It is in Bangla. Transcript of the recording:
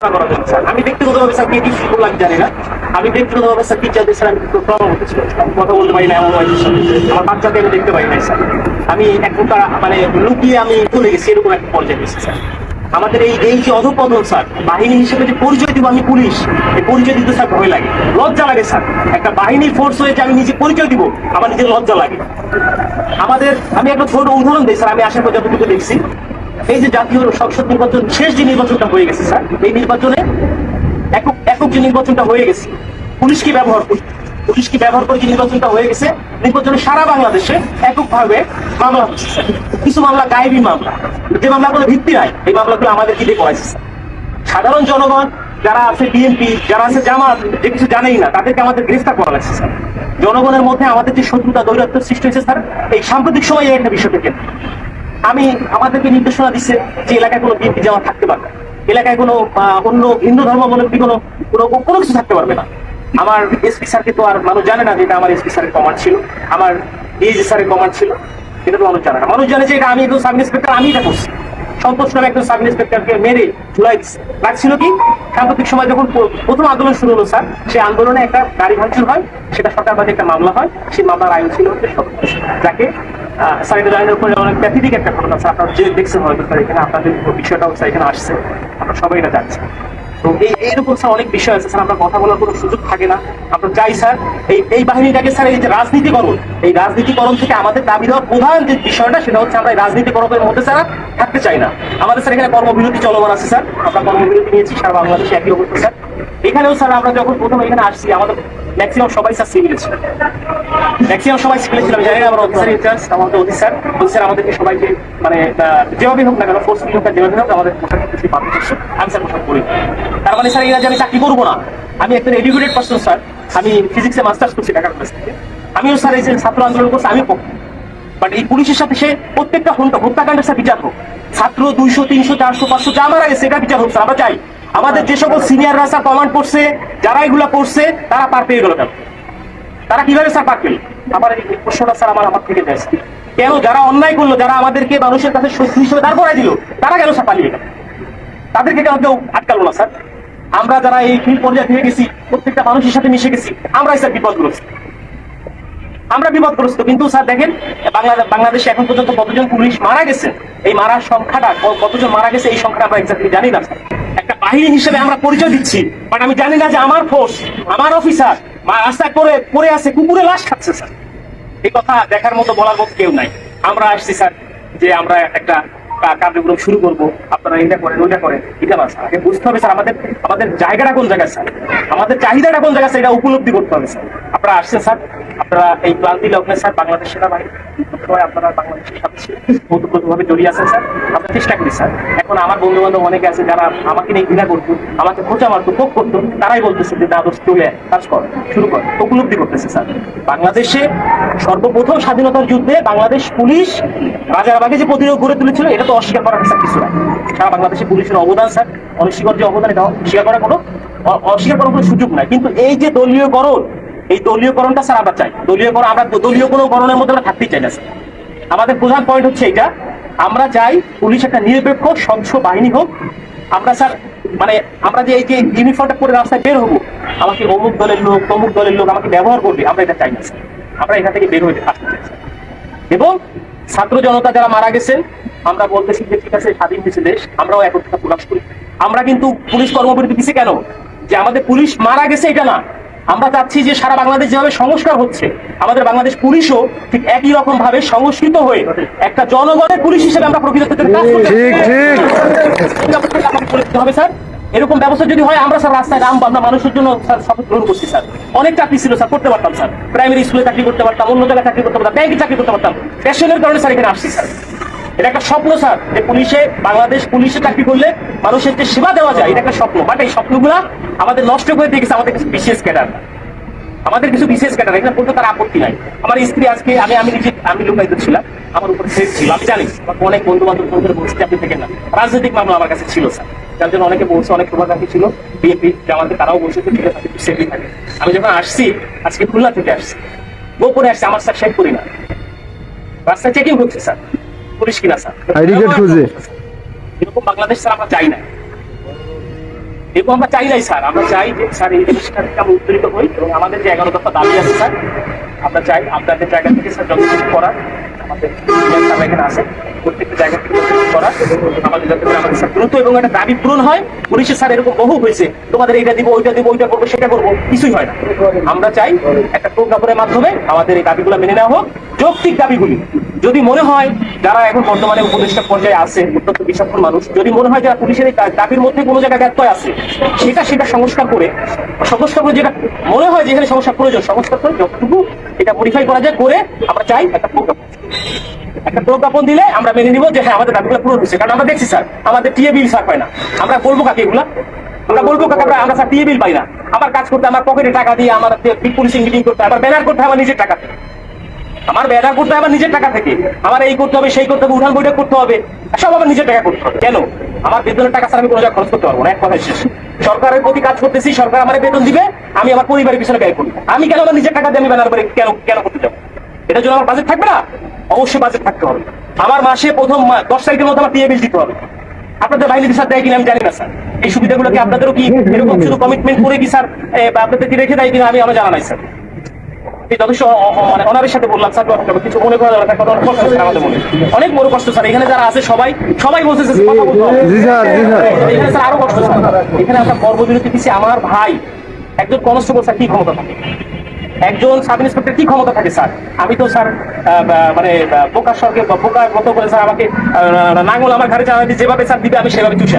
আমি ব্যক্তিগতভাবে স্যার কি করলাম জানি না। আমি ব্যক্তিগতভাবে স্যার টিচারদের স্যার আমি প্রবলেম হতেছিল, কথা বলতে পারি না এমন আমার বাচ্চাকে আমি দেখতে পারি নাই স্যার। আমি এক প্রকার মানে লুকিয়ে আমি চলে গেছি, এরকম একটা পর্যায়ে গেছি স্যার। আমাদের এই যে অধপতন স্যার, বাহিনী হিসেবে যে পরিচয় দিব আমি পুলিশ, এই পরিচয় দিতে স্যার ভয় লাগে, লজ্জা লাগে স্যার। একটা বাহিনীর ফোর্স হয়ে যে আমি নিজে পরিচয় দিব, আমার নিজের লজ্জা লাগে। আমাদের আমি একটা ছোট উদাহরণ দিই স্যার, আমি আসার পর যতটুকু দেখছি, এই যে জাতীয় সংসদ নির্বাচন, শেষ যে নির্বাচনটা হয়ে গেছে স্যার, এই নির্বাচনে একক যে নির্বাচনটা হয়ে গেছে, পুলিশ কি ব্যবহার করে যে নির্বাচনটা হয়ে গেছে, নির্বাচনে সারা বাংলাদেশে এককভাবে মামলা হচ্ছে স্যার। কিছু মামলা গায়েবী মামলা, যে মামলাগুলো ভিত্তি নাই, এই মামলাগুলো আমাদের কি দিয়ে করাইছে স্যার। সাধারণ জনগণ যারা আছে, বিএনপি যারা আছে, জামাত, যে কিছু জানেই না, তাদেরকে আমাদের গ্রেফতার করা লাগছে স্যার। জনগণের মধ্যে আমাদের যে শত্রুতা দৈরাত্ম সৃষ্টি হয়েছে স্যার, এই সাম্প্রতিক সময়ে একটা বিষয় থেকে আমি আমাদেরকে নির্দেশনা দিচ্ছে যে এলাকায় কোনো বিএনপি জামাত থাকতে পারবে, এলাকায় কোনো অন্য হিন্দু ধর্মাবলম্বী কোনো কিছু থাকতে পারবে না। আমার এসপি স্যারকে তো আর মানুষ জানে না যে এটা আমার এসপি স্যারের কমান্ড ছিল, আমার ডিএজি স্যারের কমান্ড ছিল, এটা তো মানুষ জানে না। মানুষ জানে যে এটা আমি একজন সাব ইন্সপেক্টর, আমি এটা করছি। সন্তোষ নামে একজন সাব ইন্সপেক্টরকে মেরে ঝুলাই দিচ্ছে। লাগছিল কি, সাম্প্রতিক সময় যখন প্রথম আন্দোলন শুরু হলো স্যার, সেই আন্দোলনে একটা গাড়ি ভাঙচুর হয়, সেটা সরকারবাদী একটা মামলা হয়। সেই মামলার আয়ু ছিল হচ্ছে সন্তোষ, যাকে স্যার এটা জানানোর পরে অনেক প্যাথেটিক একটা ঘটনা স্যার, আপনারা যে দেখছেন হয়তো স্যার, এখানে আপনাদের বিষয়টাও স্যার এখানে আসছে, আমরা সবাই এটা জানছি। তো এইরকম স্যার অনেক বিষয় আছে স্যার, আমরা কথা বলার কোনো সুযোগ থাকে না। আমরা চাই স্যার এই বাহিনীটাকে স্যার, এই যে রাজনীতিকরণ, এই রাজনীতিকরণ থেকে আমাদের দাবি দেওয়ার প্রধান যে বিষয়টা, সেটা হচ্ছে আমরা এই রাজনীতিকরণের মধ্যে স্যার থাকতে চাই না। আমাদের স্যার এখানে কর্মবিরতি চলমান আছে স্যার, আমরা কর্মবিরতি নিয়েছি সারা বাংলাদেশে একই অবস্থা স্যার। এখানেও স্যার আমরা যখন প্রথম এখানে আসছি, আমাদের ম্যাক্সিমাম সবাই স্যার সিভিল ছিল, ম্যাক্সিমাম সবাই সিভিল ছিলাম। জানি না আমার অফিসার ইনচার্জ, আমাদের অফিসার আমাদেরকে সবাইকে মানে যেভাবে হোক না কেন, ফোর্স হোক না যেভাবে হোক, আমাদের পোশাক কিছু পাবলিক করছে, আমি স্যার পোশাক করি। তার মানে স্যার এরা যে আমি চাকরি করবো না, আমি একটা এডুকেটেড পার্সন স্যার, আমি ফিজিক্সে মাস্টার্স করছি ঢাকা কলেজ থেকে। আমিও স্যার এই যে ছাত্র আন্দোলন করছি, আমি পক্ষে। বাট এই পুলিশের সাথে সে প্রত্যেকটা হত্যাকাণ্ডের স্যার বিচার হোক, ছাত্র 200 300 400 500 যা মারা গেছে, এটা বিচার হোক স্যার। আমরা চাই আমাদের যে সকল সিনিয়ররা স্যার কমান্ড করছে, যারা এগুলা করছে, তারা পার পেয়ে গেল কেন? তারা কিভাবে স্যার পার পেল? আবার এই প্রশ্নটা স্যার আমার থেকে যায়, কেন যারা অন্যায় করলো, যারা আমাদেরকে মানুষের কাছে শত্রু হিসেবে দাঁড় করাই দিল, তারা কেন স্যার পালিয়ে গেল? তাদেরকে কেন কেউ আটকালো না স্যার? আমরা যারা এই ফিল্ড পর্যায়ে থেকে গেছি, প্রত্যেকটা মানুষের সাথে মিশে গেছি, আমরাই স্যার বিপদগ্রস্ত, আমরা বিপদগ্রস্ত। কিন্তু স্যার দেখেন, বাংলাদেশে এখন পর্যন্ত কতজন পুলিশ মারা গেছে, এই মারার সংখ্যাটা কতজন মারা গেছে, এই সংখ্যাটা আমরা এক্স্যাক্টলি জানি না স্যার। একটা বাহিনী হিসেবে আমরা পরিচয় দিচ্ছি, বাট আমি জানি না যে আমার ফোর্স, আমার অফিসার রাস্তায় পড়ে আছে, কুকুরে লাশ খাচ্ছে স্যার। এই কথা দেখার মতো, বলার মতো কেউ নাই। আমরা আসছি স্যার যে আমরা একটা কার্যক্রম শুরু করবো, আপনারা এটা করেন ওইটা করেন, এটা না স্যার। আগে বুঝতে হবে স্যার আমাদের জায়গাটা কোন জায়গায় স্যার, আমাদের চাহিদাটা কোন জায়গায় স্যার, এটা উপলব্ধি করতে হবে স্যার। আপনারা আসছেন স্যার, আপনারা এই ক্লান্তি লগ্নে স্যার বাংলাদেশ সেনাবাহিনী আপনারা বাংলাদেশের সাথে ওতপ্রোতভাবে জড়িয়ে আছেন স্যার। আমরা চেষ্টা করি স্যার। এখন আমার বন্ধু বান্ধব অনেকে আছে যারা আমাকে নিয়ে ঘৃণা করতো, আমাকে খোঁচা মারতো, ক্ষোভ করতো, তারাই বলতেছে যে দাদোস চলে কাজ কর, শুরু কর, উপলব্ধি করতেছে স্যার। বাংলাদেশে সর্বপ্রথম স্বাধীনতার যুদ্ধে বাংলাদেশ পুলিশ রাজারবাগে যে প্রতিরোধ গড়ে তুলেছিল, এটা তো অস্বীকার করার স্যার কিছু নাই। সারা বাংলাদেশে পুলিশের অবদান স্যার, অনস্বীকার যে অবদান, এটা অস্বীকার করার কোনো সুযোগ নাই। কিন্তু এই যে দলীয়করণ, এই দলীয়করণটা স্যার আমরা চাই। আমরা দলীয় কোনো গণনের মধ্যে আমরা থাকতেই চাই না স্যার। আমাদের প্রধান পয়েন্ট হচ্ছে এইটা, আমরা চাই পুলিশ একটা নিরপেক্ষ স্বচ্ছ বাহিনী হোক। আমরা স্যার মানে আমরা যে এই যে ইউনিফর্মটা পরে রাস্তায় বের হবো, আমাকে অমুক দলের লোক তমুক দলের লোক আমাকে ব্যবহার করবে, আমরা এটা চাই না স্যার। আমরা এখান থেকে বের হয়ে আসতে চাই স্যার। এবং ছাত্র জনতা যারা মারা গেছেন, আমরা বলতেছি যে ঠিক আছে, স্বাধীন হয়েছে দেশ, আমরাও একত্রতা প্রকাশ করি। আমরা কিন্তু পুলিশ কর্মবিরতি দিচ্ছি কেন? যে আমাদের পুলিশ মারা গেছে এটা না, আমরা চাচ্ছি যে সারা বাংলাদেশ যেভাবে সংস্কার হচ্ছে, আমাদের বাংলাদেশ পুলিশও ঠিক একই রকম ভাবে সংস্কৃত হয়ে একটা জনগণের পুলিশ হিসেবে আমরা প্রকৃত হবে স্যার। এরকম ব্যবস্থা যদি হয়, আমরা স্যার রাস্তায় নামবো, আমরা মানুষের জন্য স্যার শপথ গ্রহণ করছি স্যার। অনেক চাকরি ছিল স্যার, করতে পারতাম স্যার, প্রাইমারি স্কুলে চাকরি করতে পারতাম, অন্য জায়গায় চাকরি করতে পারতাম, ব্যাংকে চাকরি করতে পারতাম। প্যাশনের কারণে স্যার এখানে আসছি স্যার। এটা একটা স্বপ্ন স্যার, যে বাংলাদেশ পুলিশে চাকরি করলে মানুষের যে সেবা দেওয়া যায়, এটা একটা স্বপ্ন। বাট এই স্বপ্নগুলা আমাদের নষ্ট করে দিয়ে গেছে আমাদের কিছু বিশেষ ক্যাডার, এখানে বলতে তার আপত্তি নাই। আমার স্ত্রী আজকে আমি লুকায়িত ছিলাম, আমার উপর থ্রেট ছিল, আমি জানি। আমার অনেক বন্ধু বান্ধব বলছে আপনি থেকে না, রাজনৈতিক মামলা আমার কাছে ছিল স্যার, যার জন্য অনেকে বলছে, অনেক শুভাকাঙ্ক্ষী ছিল বিএনপি জামাতে, তারাও বলছে যে ঠিক আছে একটু সেফলি থাকে। আমি যখন আসছি, আজকে খুলনা থেকে আসছি, গোপনে আসছি, আমার স্যার শেখ করি না, রাস্তায় চেকিং হচ্ছে স্যার, পুলিশ কিনা স্যার, এরকম বাংলাদেশ স্যার আমরা চাই না। এবং আমরা চাই নাই স্যার, আমরা চাই যে স্যার এই জিনিসটা থেকে আমরা উত্তরিত হই এবং আমাদের যে 11 দফা দাবি আছে স্যার, আমরা চাই আপনাদের জায়গা থেকে স্যার যত কিছু করার আমাদের স্যার এখানে আছে, প্রত্যেকটা জায়গা থেকে যত কিছু করার আমাদের যাতে করে আমাদের স্যার দ্রুত এবং একটা দাবি পূরণ হয়। পুলিশে স্যার এরকম বহু হয়েছে, তোমাদের এইটা দিব, ওইটা দিব, ওইটা করবো, সেটা করবো, কিছুই হয় না। আমরা চাই একটা প্রজ্ঞাপনের মাধ্যমে আমাদের এই দাবিগুলো মেনে নেওয়া হোক, যৌক্তিক দাবিগুলি। যদি মনে হয় যারা এখন বর্তমানে উপদেষ্টা পর্যায়ে আছে, অত্যন্ত বিচক্ষণ মানুষ, যদি মনে হয় যারা পুলিশের এই দাবির মধ্যে কোনো জায়গায় ব্যত্যয় আছে, সেটা সংস্কার করে যেটা মনে হয় যেখানে সংস্কার প্রয়োজন, সংস্কার করে যতটুকু এটা মডিফাই করা যায় করে আমরা চাই একটা প্রজ্ঞাপন দিলে আমরা মেনে নিব যে হ্যাঁ আমাদের দাবিগুলো পূরণ হচ্ছে। কারণ আমরা দেখছি স্যার আমাদের টিএ বিল স্যার পাই না, আমরা বলবো কাকে এগুলা, আমরা বলবো কাকে আমরা স্যার টিএ বিল পাই না। আমার কাজ করতে আমার পকেটে টাকা দিয়ে, আমার পুলিশিং মিটিং করতে, আমার ব্যানার করতে আমার নিজের টাকা থেকে, আমার ব্যানার করতে হবে নিজের টাকা থেকে, আমার এই করতে হবে, সেই করতে হবে, উঠান বৈঠক করতে হবে, সব আমার নিজের টাকা করতে হবে। কেন? আমার বেতনের টাকা স্যার আমি কোনো জায়গায় খরচ করতে পারবো না, এক কথায় শেষ। সরকারের প্রতি কাজ করতেছি, সরকার আমার বেতন দিবে, আমি আমার পরিবারের পিছনে ব্যয় করি, আমি কেন আমার নিজের টাকা দিয়ে আমি ব্যানার করে কেন কেন করতে যাবো? এটার জন্য আমার বাজেট থাকবে না? অবশ্যই বাজেট থাকতে হবে। আমার মাসে প্রথম 10 তারিখের মধ্যে আমার টিএ বিল দিতে হবে। আপনাদের বাহিনীর স্যার দেয় কিনা আমি জানি না স্যার, এই সুবিধাগুলো কি আপনাদেরও কি এরকম শুধু কমিটমেন্ট করে কি স্যার আপনাদের কি রেখে দেয় কিনা আমি জানা নাই স্যার। যথেষ্ট মানে অনারের সাথে বললাম স্যার, কিছু মনে করা অনেক কষ্ট স্যার, আমাদের মনে অনেক বড় কষ্ট স্যার। এখানে যারা আছে সবাই বলছে কথা বলতে হবে। এখানে স্যার আরো কষ্ট স্যার, এখানে আমরা কর্মবিরতি দিচ্ছি। আমার ভাই একজন কনস্টেবল স্যার কি ক্ষমতা থাকে, একজন সাব ইন্সপেক্টর কি ক্ষমতা থাকে স্যার? আমি তো স্যার মানে বোকার সরকার বোকার মতো করে স্যার আমাকে নাঙ্গল আমার ঘরে চালাতে যেভাবে স্যার দিবে আমি সেভাবে চুষে